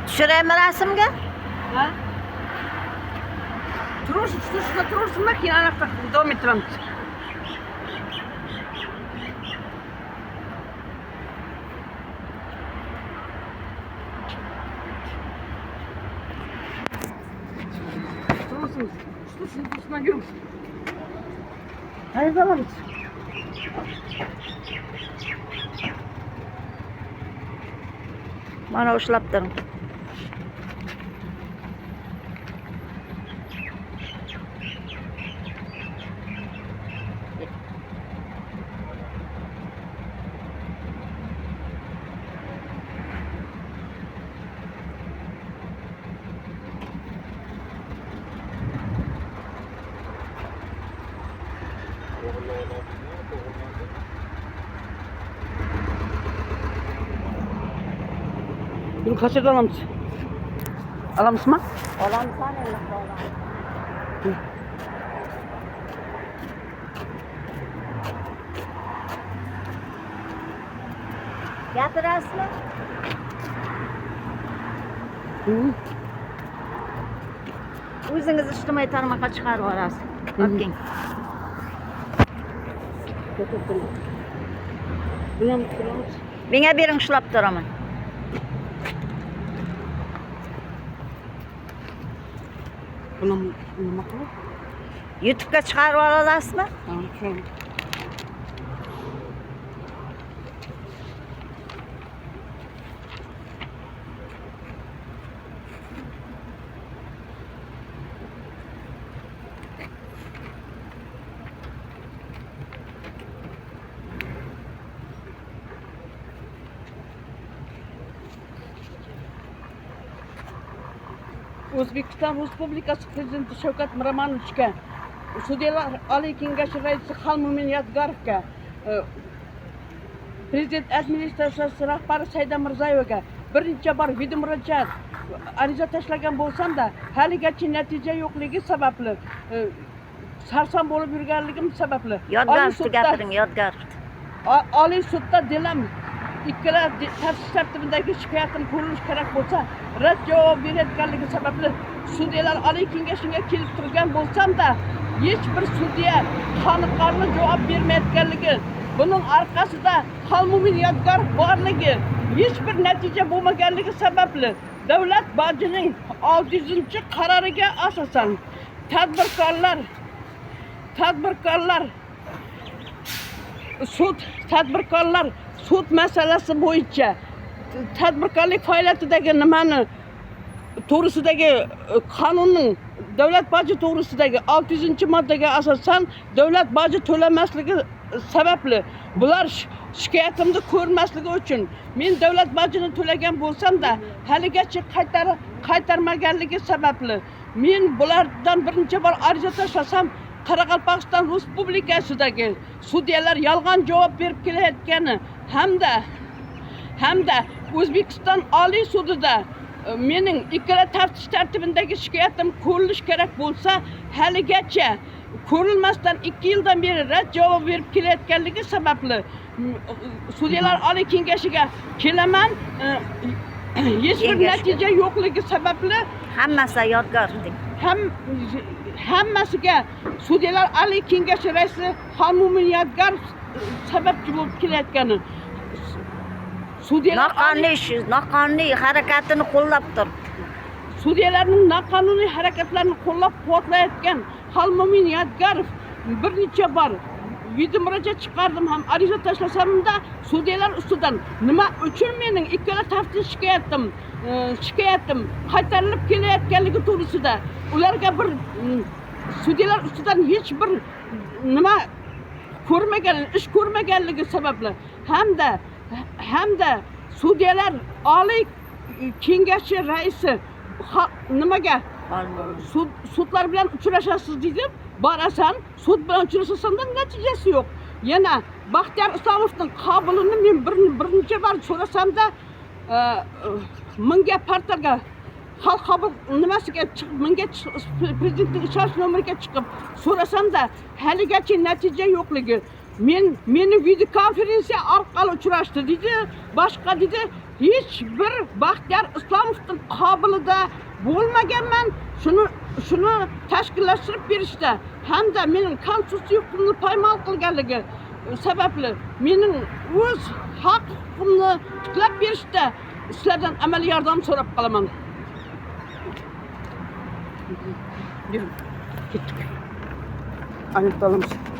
Düşüreyim resimge? Ha? Turursun da keyin anaqa davom ettiramiz. Turursunuz. Şunun üstüne yürüyün. Hayır alamız. Bana uçlap durun. Bunu kaçırdan alamız. Alamız mı? Olan sana olan. Getir resmi. O'zingiz ijtimoiy tarmoqqa chiqarib yuborasiz. O'ping. Menga bering ushlab turaman. Buni nima qilib? YouTube'ga chiqarib olasizmi? Tamam, chiqaring. O'zbekiston Respublikasi Prezidenti Shavkat Miromonovichga, Sudyalar Oliy Kengashi raisi Xalmumin Yodgorovga, Prezident administratsiyasi rahbari Saida Mirziyoyevaga bir necha bor video murojaat ariza tashlagan bo'lsam-da, haligacha natija yo'qligi sababli, sarson bo'lib yurganligim sababli Yodgorovni gapiring, Yodgorov. Oliy sudda dilim ikkala tartib tartibidagi shikoyatim ko'rilishi kerak bo'lsa, rad javob berayotganligi sababli sudyalar Oliy Kengashiga kelib turgan bo'lsam-da, hech bir sudya qoniqarli javob bermayotganligi, buning orqasida Xalmumin Yodgorov borligi, hech bir natija bo'lmaganligi sababli davlat bojining 600-qaroriga asosan tadbirkorlar sud masalasi bo'yicha tadbirkorlik faoliyatidagi nimani to'g'risidagi qonunning davlat boji to'g'risidagi 600-moddaga asosan davlat boji to'lamasligi sababli bular shikoyatimni ko'rmasligi uchun men davlat bojini to'lagan bo'lsam-da, haligacha qaytarmaganligi sababli men bulardan birinchi bor ariza tashlasam, Qoraqalpog'iston Respublikasidagi sudyalar yolg'on javob berib kelayotgani hamda O'zbekiston Oliy sudida mening ikkala taftish tartibidagi shikoyatim ko'rilishi kerak bo'lsa, haligacha ko'rilmasdan 2 yildan beri rad javob berib kelayotganligi sababli sudyalar Oliy Kengashiga kelaman, hech bir natija yo'qligi sababli Hammasi Yodgorovning. Hammasiga sudyalar Oliy Kengashi raisi Xalmumin Yodgorov sababchi bo'lib kelayotgani, sudyalar noqonuniy harakatini qo'llab turibdi. Sudyalarning noqonuniy harakatlarini qo'llab-quvvatlayotgan Xalmumin Yodgorov bir necha bor video murojaat chiqardim ham, ariza tashlasamda sudyalar ustidan nima uchun mening ikkala taftish shikoyatim qaytarilib kelayotganligi to'g'risida ularga bir sudyalar ustidan hech bir nima ish ko'rmaganligi sababli hamda sudyalar Oliy Kengashi raisi nimaga sudlar bilan uchrashasiz dedim. Borasan, sud bilan uchrashasanda natijasi yo'q. Yana Baxtiyor Isomovning qabulini men birinchi bor so'rasamda, menga portalga xalq qabul nimasiga chiqib, menga prezidentning ishonch nomeriga chiqib so'rasam da haligacha natija yo'qligi. Meni video konferensiya orqali uchrashdi dedi. Boshqa dedi, hech bir Baxtiyor Islomovning qobilida bo'lmaganman. Shuni tashkillashtirib berishdi. Hamda mening konstitutsiya huquqimni poymol qilganligi sababli mening o'z haq-huquqimni tiklab berishdi. Sizlardan amaliy yordam so'rab qolaman. Ketdik. Anahtarlarımız.